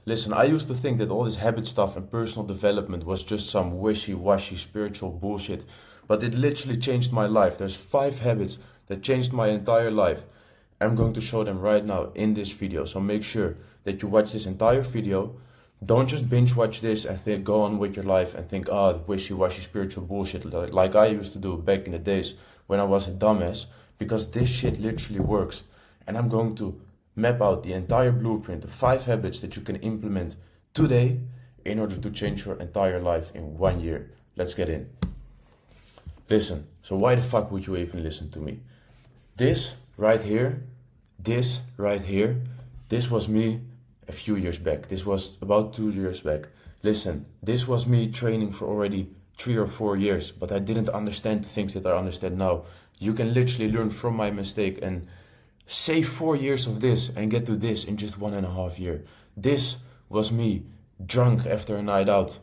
Listen, I used to think that all this habit stuff and personal development was just some wishy-washy spiritual bullshit, but it literally changed my life. There's 5 habits that changed my entire life. I'm going to show them right now in this video, so make sure that you watch this entire video. Don't just binge watch this and think, go on with your life and think, wishy-washy spiritual bullshit like I used to do back in the days when I was a dumbass, because this shit literally works. And I'm going to map out the entire blueprint, the 5 habits that you can implement today in order to change your entire life in 1 year. Let's get in. Listen, so why the fuck would you even listen to me? This right here, this right here, this was me a few years back. This was about 2 years back. Listen, this was me training for already 3 or 4 years, but I didn't understand the things that I understand now. You can literally learn from my mistake and save 4 years of this and get to this in just 1.5 years. This was me drunk after a night out,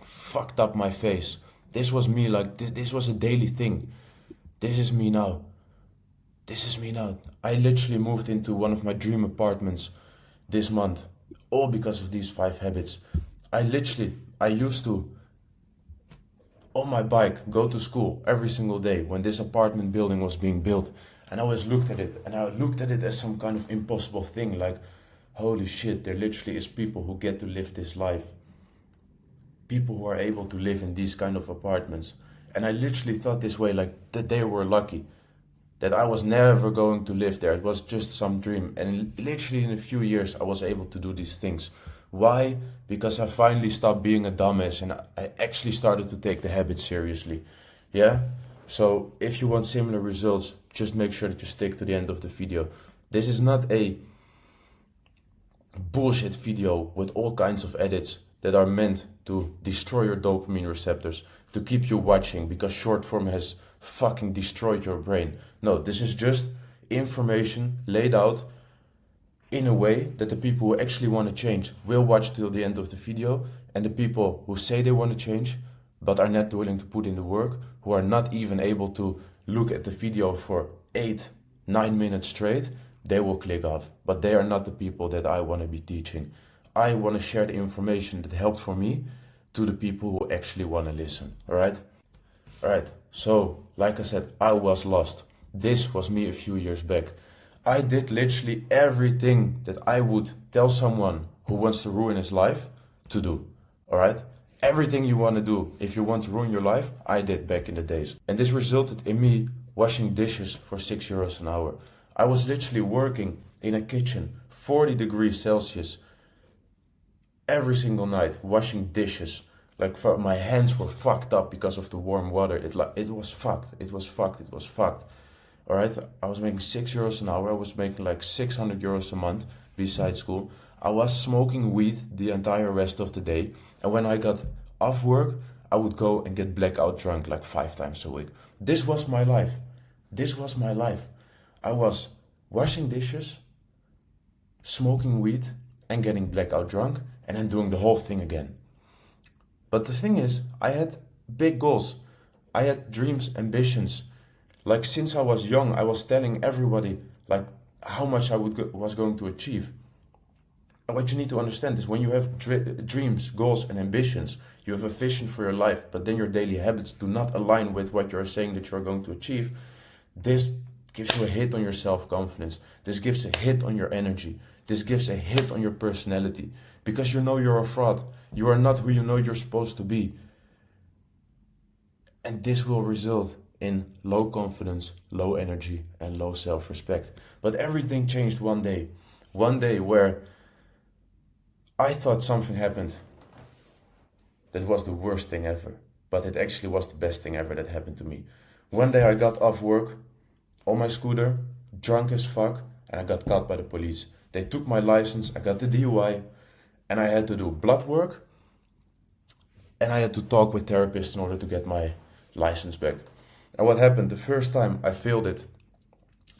fucked up my face. This was me, like this was a daily thing. This is me now. This is me now. I literally moved into one of my dream apartments this month, all because of these 5 habits. I used to, on my bike, go to school every single day when this apartment building was being built. And I always looked at it, and I looked at it as some kind of impossible thing, like, holy shit, there literally is people who get to live this life. People who are able to live in these kind of apartments. And I literally thought this way, like, that they were lucky. That I was never going to live there. It was just some dream. And literally in a few years, I was able to do these things. Why? Because I finally stopped being a dumbass and I actually started to take the habit seriously. Yeah? So if you want similar results, just make sure that you stick to the end of the video. This is not a bullshit video with all kinds of edits that are meant to destroy your dopamine receptors, to keep you watching because short form has fucking destroyed your brain. No, this is just information laid out in a way that the people who actually want to change will watch till the end of the video, and the people who say they want to change but are not willing to put in the work, who are not even able to look at the video for 8-9 minutes straight, they will click off. But they are not the people that I want to be teaching. I want to share the information that helped for me to the people who actually want to listen. Alright? Alright, so like I said, I was lost. This was me a few years back. I did literally everything that I would tell someone who wants to ruin his life to do. Alright? Everything you want to do if you want to ruin your life, I did back in the days. And this resulted in me washing dishes for €6 an hour. I was literally working in a kitchen, 40 degrees Celsius, every single night, washing dishes. Like, my hands were fucked up because of the warm water. It was fucked. It was fucked. Alright, I was making €6 an hour. I was making like €600 a month besides school. I was smoking weed the entire rest of the day. And when I got off work, I would go and get blackout drunk like 5 times a week. This was my life. This was my life. I was washing dishes, smoking weed, and getting blackout drunk, and then doing the whole thing again. But the thing is, I had big goals. I had dreams, ambitions. Like, since I was young, I was telling everybody like how much I was going to achieve. And what you need to understand is when you have dreams, goals, and ambitions, you have a vision for your life, but then your daily habits do not align with what you're saying that you're going to achieve. This gives you a hit on your self-confidence. This gives a hit on your energy. This gives a hit on your personality. Because you know you're a fraud. You are not who you know you're supposed to be. And this will result in low confidence, low energy, and low self-respect. But everything changed one day. One day where I thought something happened that was the worst thing ever. But it actually was the best thing ever that happened to me. One day I got off work on my scooter, drunk as fuck, and I got caught by the police. They took my license, I got the DUI, and I had to do blood work, and I had to talk with therapists in order to get my license back. And what happened? The first time I failed it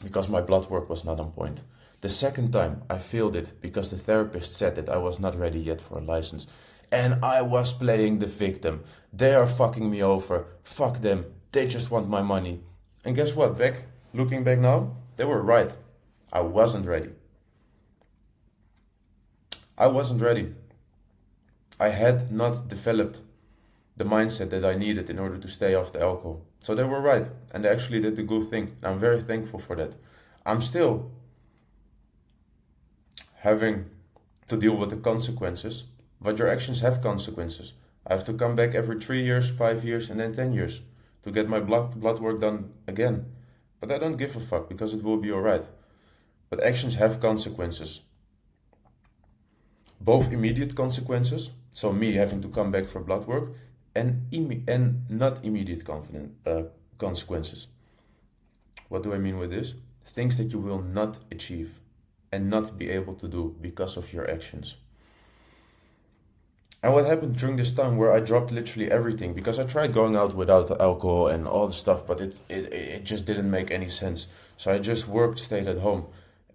because my blood work was not on point. The second time I failed it because the therapist said that I was not ready yet for a license. And I was playing the victim. They are fucking me over. Fuck them. They just want my money. And guess what? Looking back now, they were right. I wasn't ready. I wasn't ready. I had not developed the mindset that I needed in order to stay off the alcohol. So they were right, and they actually did the good thing. I'm very thankful for that. I'm still having to deal with the consequences, but your actions have consequences. I have to come back every 3 years, 5 years, and then 10 years to get my blood work done again. But I don't give a fuck because it will be alright. But actions have consequences. Both immediate consequences, so me having to come back for blood work, and not immediate consequences. What do I mean with this? Things that you will not achieve and not be able to do because of your actions. And what happened during this time where I dropped literally everything, because I tried going out without alcohol and all the stuff, but it just didn't make any sense. So I just worked, stayed at home.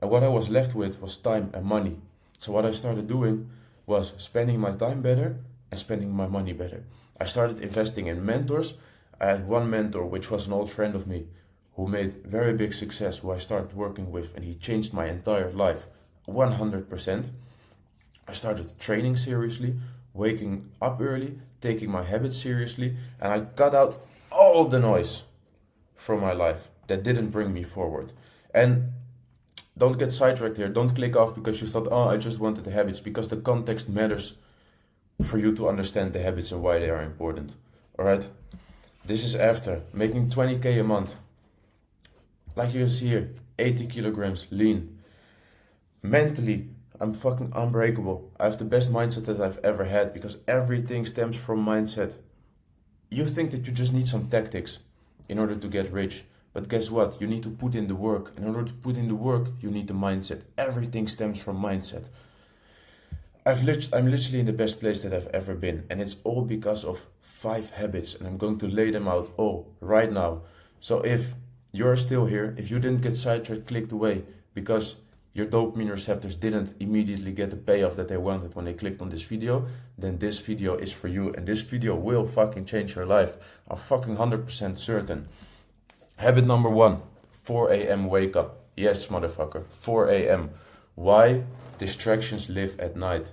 And what I was left with was time and money. So what I started doing was spending my time better and spending my money better. I started investing in mentors. I had one mentor, which was an old friend of me, who made very big success, who I started working with, and he changed my entire life 100%. I started training seriously, waking up early, taking my habits seriously, and I cut out all the noise from my life that didn't bring me forward. And don't get sidetracked here. Don't click off because you thought, oh, I just wanted the habits, because the context matters for you to understand the habits and why they are important. All right? This is after making 20K a month. Like you see here, 80 kilograms lean. Mentally, I'm fucking unbreakable. I have the best mindset that I've ever had because everything stems from mindset. You think that you just need some tactics in order to get rich. But guess what? You need to put in the work. In order to put in the work, you need the mindset. Everything stems from mindset. I'm literally in the best place that I've ever been. And it's all because of 5 habits. And I'm going to lay them out all right now. So if you're still here, if you didn't get sidetracked, clicked away because your dopamine receptors didn't immediately get the payoff that they wanted when they clicked on this video, then this video is for you. And this video will fucking change your life. I'm fucking 100% certain. Habit number 1, 4 a.m. wake up. Yes, motherfucker, 4 a.m. Why? Distractions live at night.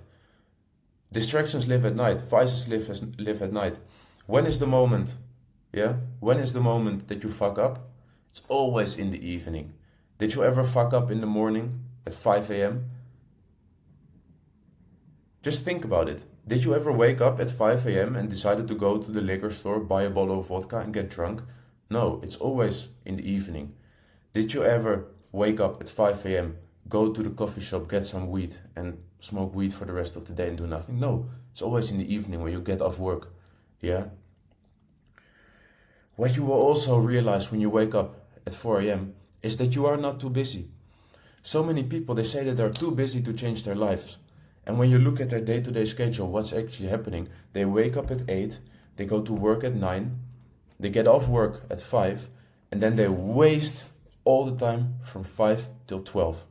Distractions live at night. Vices live at night. When is the moment? Yeah? When is the moment that you fuck up? It's always in the evening. Did you ever fuck up in the morning at 5 a.m.? Just think about it. Did you ever wake up at 5 a.m. and decided to go to the liquor store, buy a bottle of vodka and get drunk? No, it's always in the evening. Did you ever wake up at 5 a.m., go to the coffee shop, get some weed and smoke weed for the rest of the day and do nothing? No, it's always in the evening when you get off work. Yeah? What you will also realize when you wake up at 4 a.m. is that you are not too busy. So many people, they say that they're too busy to change their lives. And when you look at their day-to-day schedule, what's actually happening? They wake up at 8, they go to work at 9, they get off work at 5, and then they waste all the time from 5 till 12.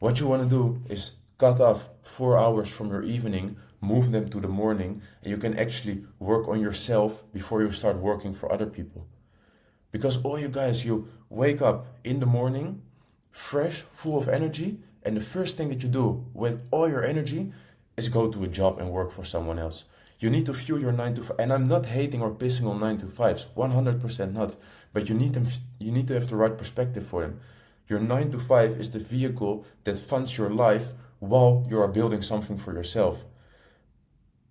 What you want to do is cut off 4 hours from your evening, move them to the morning, and you can actually work on yourself before you start working for other people. Because all you guys, you wake up in the morning, fresh, full of energy, and the first thing that you do with all your energy is go to a job and work for someone else. You need to fuel your 9 to 5, and I'm not hating or pissing on 9 to 5s, 100% not, but you need to have the right perspective for them. Your 9 to 5 is the vehicle that funds your life while you are building something for yourself.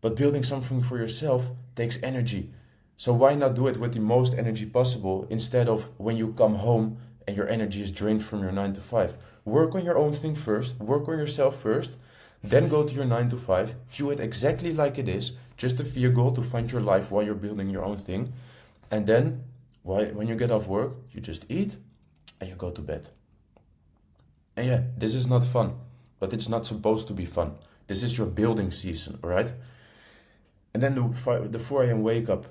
But building something for yourself takes energy. So why not do it with the most energy possible instead of when you come home and your energy is drained from your 9 to 5. Work on your own thing first, work on yourself first, then go to your 9 to 5, view it exactly like it is, just a vehicle to fund your life while you're building your own thing. And then when you get off work, you just eat and you go to bed. And yeah, this is not fun, but it's not supposed to be fun. This is your building season, all right? And then the 4 a.m. wake up.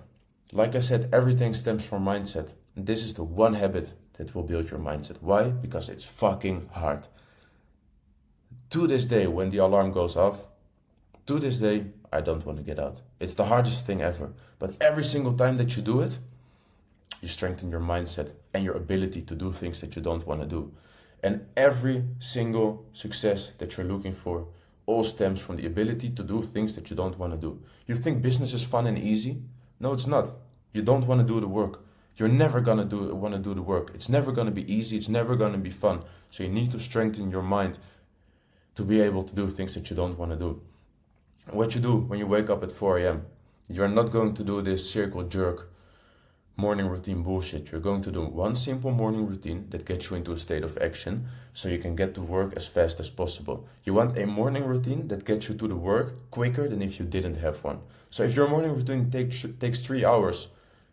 Like I said, everything stems from mindset. And this is the one habit that will build your mindset. Why? Because it's fucking hard. To this day, when the alarm goes off, to this day, I don't want to get out. It's the hardest thing ever. But every single time that you do it, you strengthen your mindset and your ability to do things that you don't want to do. And every single success that you're looking for all stems from the ability to do things that you don't want to do. You think business is fun and easy? No, it's not. You don't want to do the work. You're never gonna want to do the work. It's never gonna be easy. It's never gonna be fun. So you need to strengthen your mind to be able to do things that you don't want to do. What you do when you wake up at 4 a.m., you're not going to do this circle jerk morning routine bullshit. You're going to do one simple morning routine that gets you into a state of action so you can get to work as fast as possible. You want a morning routine that gets you to the work quicker than if you didn't have one. So if your morning routine takes 3 hours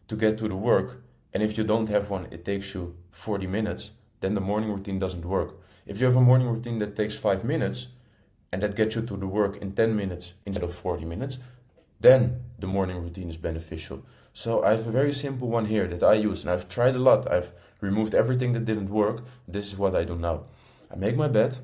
to get to the work, and if you don't have one, it takes you 40 minutes, then the morning routine doesn't work. If you have a morning routine that takes 5 minutes and that gets you to the work in 10 minutes instead of 40 minutes, then the morning routine is beneficial. So I have a very simple one here that I use, and I've tried a lot. I've removed everything that didn't work. This is what I do now. I make my bed,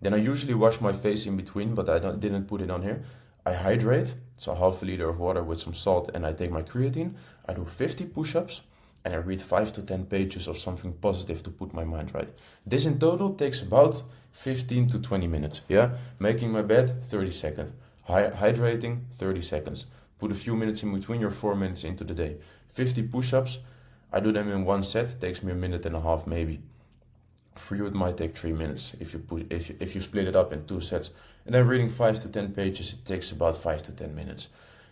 then I usually wash my face in between, but I didn't put it on here. I hydrate, so half a liter of water with some salt, and I take my creatine. I do 50 push-ups, and I read 5 to 10 pages of something positive to put my mind right. This in total takes about 15 to 20 minutes, yeah? Making my bed, 30 seconds. Hydrating, 30 seconds. Put a few minutes in between, you're 4 minutes into the day. 50 push-ups, I do them in one set, it takes me a minute and a half maybe. For you it might take 3 minutes if you split it up in 2 sets. And then reading 5 to 10 pages, it takes about 5 to 10 minutes.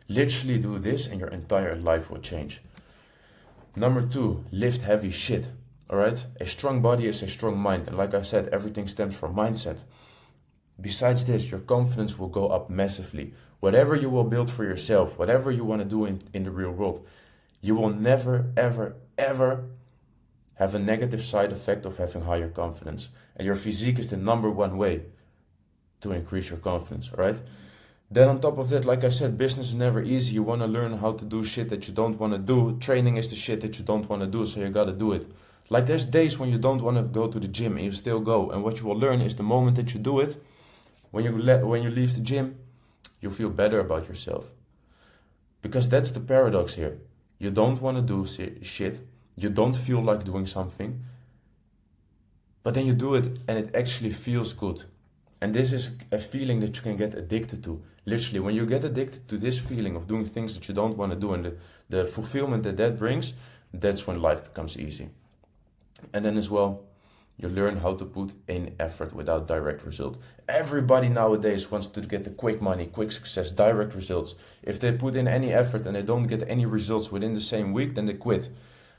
Literally do this and your entire life will change. Number 2, lift heavy shit. Alright? A strong body is a strong mind. And like I said, everything stems from mindset. Besides this, your confidence will go up massively. Whatever you will build for yourself, whatever you want to do in the real world, you will never, ever, ever have a negative side effect of having higher confidence. And your physique is the number one way to increase your confidence, alright? Then on top of that, like I said, business is never easy. You want to learn how to do shit that you don't want to do. Training is the shit that you don't want to do, so you got to do it. Like there's days when you don't want to go to the gym and you still go. And what you will learn is the moment that you do it, when you leave the gym, you feel better about yourself. Because that's the paradox here. You don't want to do shit. You don't feel like doing something. But then you do it and it actually feels good. And this is a feeling that you can get addicted to. Literally, when you get addicted to this feeling of doing things that you don't want to do and the fulfillment that brings, that's when life becomes easy. And then as well, you learn how to put in effort without direct result. Everybody nowadays wants to get the quick money, quick success, direct results. If they put in any effort and they don't get any results within the same week, then they quit.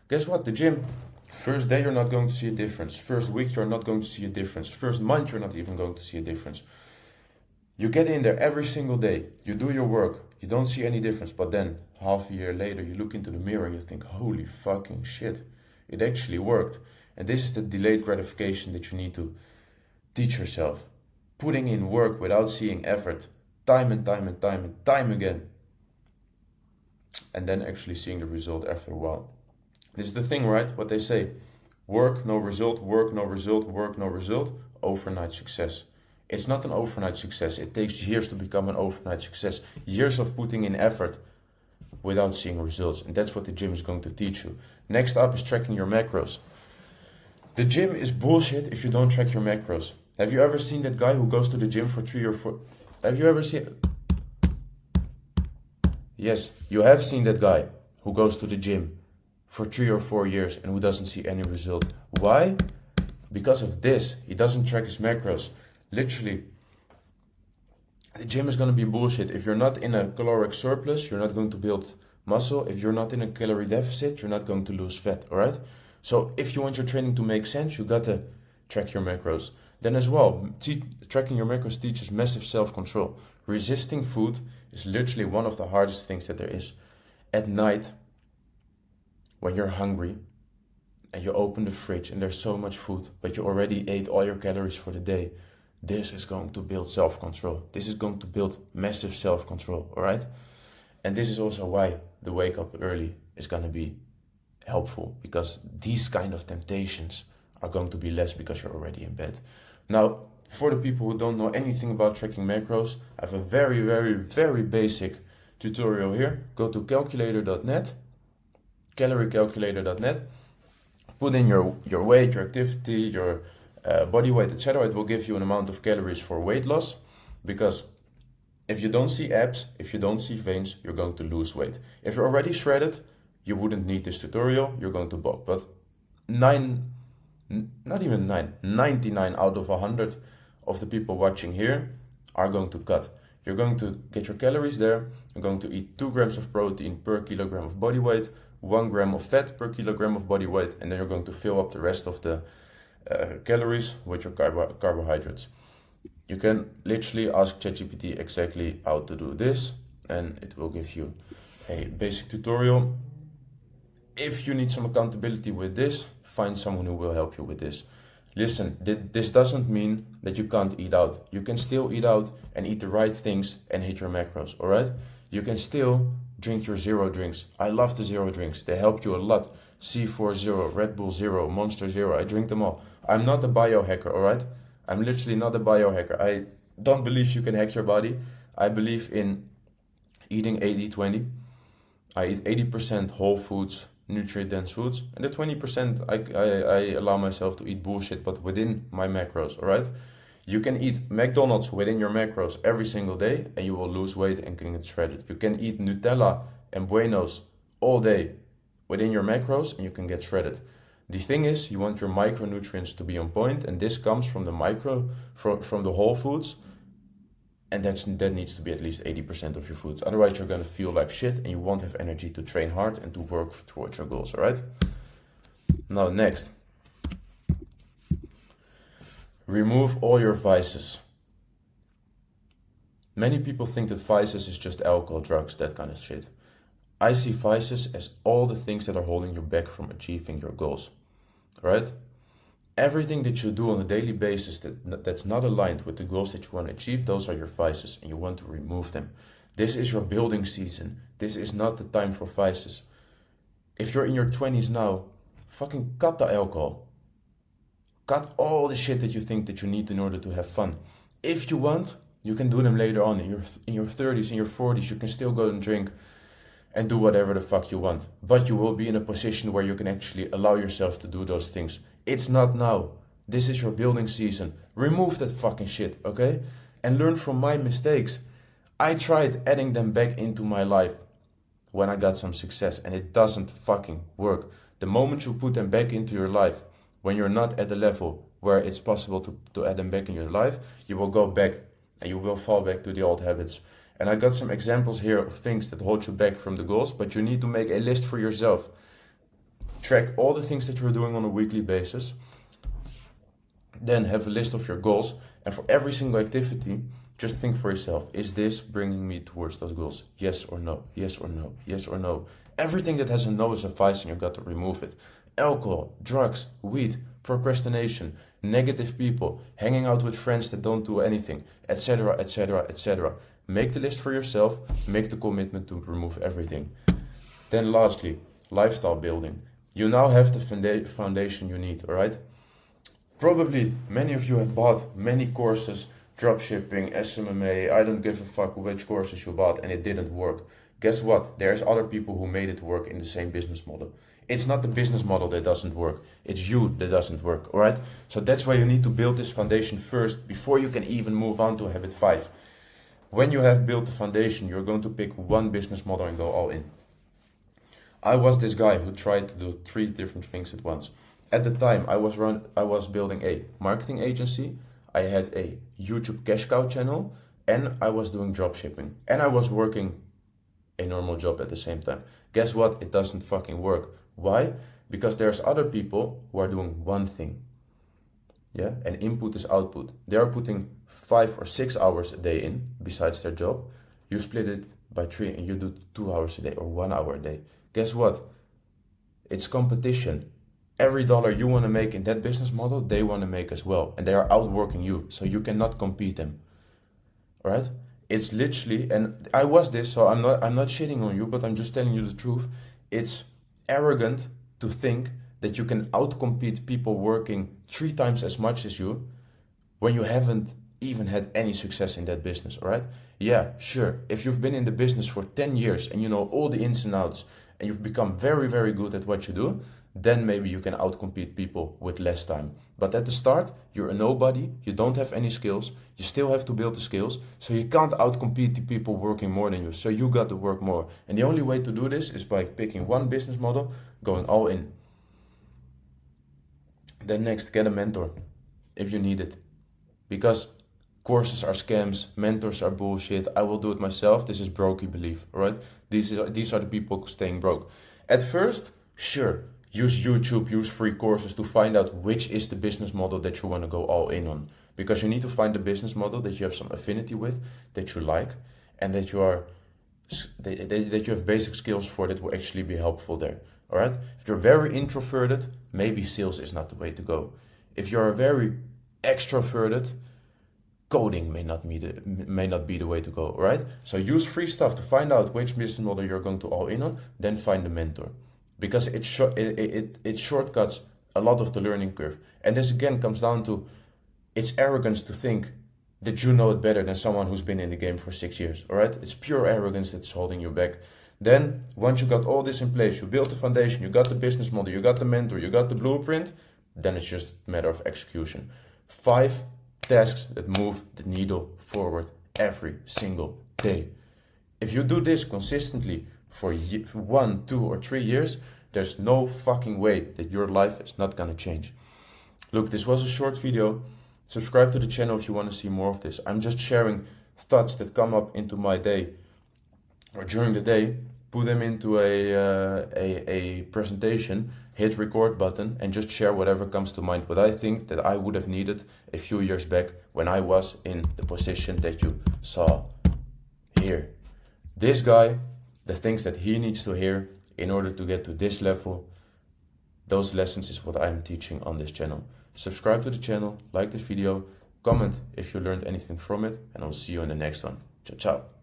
Guess what? The gym, first day you're not going to see a difference. First week you're not going to see a difference. First month you're not even going to see a difference. You get in there every single day. You do your work. You don't see any difference. But then half a year later you look into the mirror and you think, holy fucking shit. It actually worked. And this is the delayed gratification that you need to teach yourself. Putting in work without seeing effort. Time and time and time and time again. And then actually seeing the result after a while. This is the thing, right? What they say. Work, no result, work, no result, work, no result. Overnight success. It's not an overnight success. It takes years to become an overnight success. Years of putting in effort without seeing results. And that's what the gym is going to teach you. Next up is tracking your macros. The gym is bullshit if you don't track your macros. Have you ever seen that guy who goes to the gym for 3 or 4... Have you ever seen... Yes, you have seen that guy who goes to the gym for 3 or 4 years and who doesn't see any result. Why? Because of this. He doesn't track his macros. Literally, the gym is going to be bullshit. If you're not in a caloric surplus, you're not going to build muscle. If you're not in a calorie deficit, you're not going to lose fat, alright? So if you want your training to make sense, you got to track your macros. Then as well, tracking your macros teaches massive self-control. Resisting food is literally one of the hardest things that there is. At night, when you're hungry and you open the fridge and there's so much food, but you already ate all your calories for the day, this is going to build self-control. This is going to build massive self-control, all right? And this is also why the wake up early is going to be helpful, because these kind of temptations are going to be less because you're already in bed. Now, for the people who don't know anything about tracking macros, I have a very, very, very basic tutorial here. Go to calculator.net, caloriecalculator.net, put in your weight, your activity, your body weight, etc. It will give you an amount of calories for weight loss. Because if you don't see abs, if you don't see veins, you're going to lose weight. If you're already shredded, you wouldn't need this tutorial, you're going to bulk. But not even 99 out of 100 of the people watching here are going to cut. You're going to get your calories there, you're going to eat 2 grams of protein per kilogram of body weight, 1 gram of fat per kilogram of body weight, and then you're going to fill up the rest of the calories with your carbohydrates. You can literally ask ChatGPT exactly how to do this, and it will give you a basic tutorial. If you need some accountability with this, find someone who will help you with this. Listen, this doesn't mean that you can't eat out. You can still eat out and eat the right things and hit your macros, all right? You can still drink your zero drinks. I love the zero drinks. They help you a lot. C4 Zero, Red Bull Zero, Monster Zero. I drink them all. I'm not a biohacker, all right? I'm literally not a biohacker. I don't believe you can hack your body. I believe in eating 80-20. I eat 80% whole foods, nutrient-dense foods, and the 20% I allow myself to eat bullshit, but within my macros, all right? You can eat McDonald's within your macros every single day, and you will lose weight and can get shredded. You can eat Nutella and Buenos all day within your macros, and you can get shredded. The thing is, you want your micronutrients to be on point, and this comes from the whole foods, and that needs to be at least 80% of your foods. Otherwise, you're gonna feel like shit, and you won't have energy to train hard and to work towards your goals. All right. Now, next, remove all your vices. Many people think that vices is just alcohol, drugs, that kind of shit. I see vices as all the things that are holding you back from achieving your goals, right? Everything that you do on a daily basis that's not aligned with the goals that you want to achieve, those are your vices, and you want to remove them. This is your building season. This is not the time for vices. If you're in your 20s now, fucking cut the alcohol. Cut all the shit that you think that you need in order to have fun. If you want, you can do them later on. In your 30s, in your 40s, you can still go and drink and do whatever the fuck you want. But you will be in a position where you can actually allow yourself to do those things. It's not now. This is your building season. Remove that fucking shit, okay? And learn from my mistakes. I tried adding them back into my life when I got some success, and it doesn't fucking work. The moment you put them back into your life, when you're not at the level where it's possible to add them back in your life, you will go back and you will fall back to the old habits. And I got some examples here of things that hold you back from the goals, but you need to make a list for yourself. Track all the things that you're doing on a weekly basis. Then have a list of your goals. And for every single activity, just think for yourself, is this bringing me towards those goals? Yes or no? Yes or no? Yes or no? Everything that has a no is a vice, and you've got to remove it. Alcohol, drugs, weed, procrastination, negative people, hanging out with friends that don't do anything, etc., etc., etc. Make the list for yourself, make the commitment to remove everything. Then lastly, lifestyle building. You now have the foundation you need, all right? Probably many of you have bought many courses, dropshipping, SMMA, I don't give a fuck which courses you bought, and it didn't work. Guess what? There's other people who made it work in the same business model. It's not the business model that doesn't work. It's you that doesn't work, all right? So that's why you need to build this foundation first before you can even move on to habit 5. When you have built the foundation, you're going to pick one business model and go all in. I was this guy who tried to do 3 different things at once. At the time, I was building a marketing agency, I had a YouTube cash cow channel, and I was doing dropshipping. And I was working a normal job at the same time. Guess what? It doesn't fucking work. Why? Because there's other people who are doing one thing. Yeah, and input is output. They are putting 5 or 6 hours a day in besides their job. You split it by 3 and you do 2 hours a day or 1 hour a day. Guess what? It's competition. Every dollar you want to make in that business model, they want to make as well. And they are outworking you, so you cannot compete them. All right? It's literally, and I was this, so I'm not shitting on you, but I'm just telling you the truth. It's arrogant to think that you can outcompete people working 3 times as much as you when you haven't even had any success in that business, all right? Yeah, sure. If you've been in the business for 10 years and you know all the ins and outs and you've become very, very good at what you do, then maybe you can outcompete people with less time. But at the start, you're a nobody, you don't have any skills, you still have to build the skills, so you can't outcompete the people working more than you, so you got to work more. And the only way to do this is by picking one business model, going all in. Then next, get a mentor, if you need it. Because courses are scams, mentors are bullshit, I will do it myself, this is brokey belief, alright? These are the people staying broke. At first, sure, use YouTube, use free courses to find out which is the business model that you want to go all in on. Because you need to find a business model that you have some affinity with, that you like, and that you have basic skills for that will actually be helpful there. All right? If you're very introverted, maybe sales is not the way to go. If you're very extroverted, coding may not be the way to go, all right? So use free stuff to find out which business model you're going to all in on, then find a mentor. Because it shortcuts a lot of the learning curve. And this again comes down to, it's arrogance to think that you know it better than someone who's been in the game for 6 years, all right? It's pure arrogance that's holding you back. Then, once you got all this in place, you built the foundation, you got the business model, you got the mentor, you got the blueprint, then it's just a matter of execution. 5 tasks that move the needle forward every single day. If you do this consistently for 1, 2, or 3 years, there's no fucking way that your life is not gonna change. Look, this was a short video. Subscribe to the channel if you want to see more of this. I'm just sharing thoughts that come up into my day or during the day, put them into a presentation, hit record button, and just share whatever comes to mind. What I think that I would have needed a few years back when I was in the position that you saw here. This guy, the things that he needs to hear in order to get to this level, those lessons is what I'm teaching on this channel. Subscribe to the channel, like the video, comment if you learned anything from it, and I'll see you in the next one. Ciao, ciao.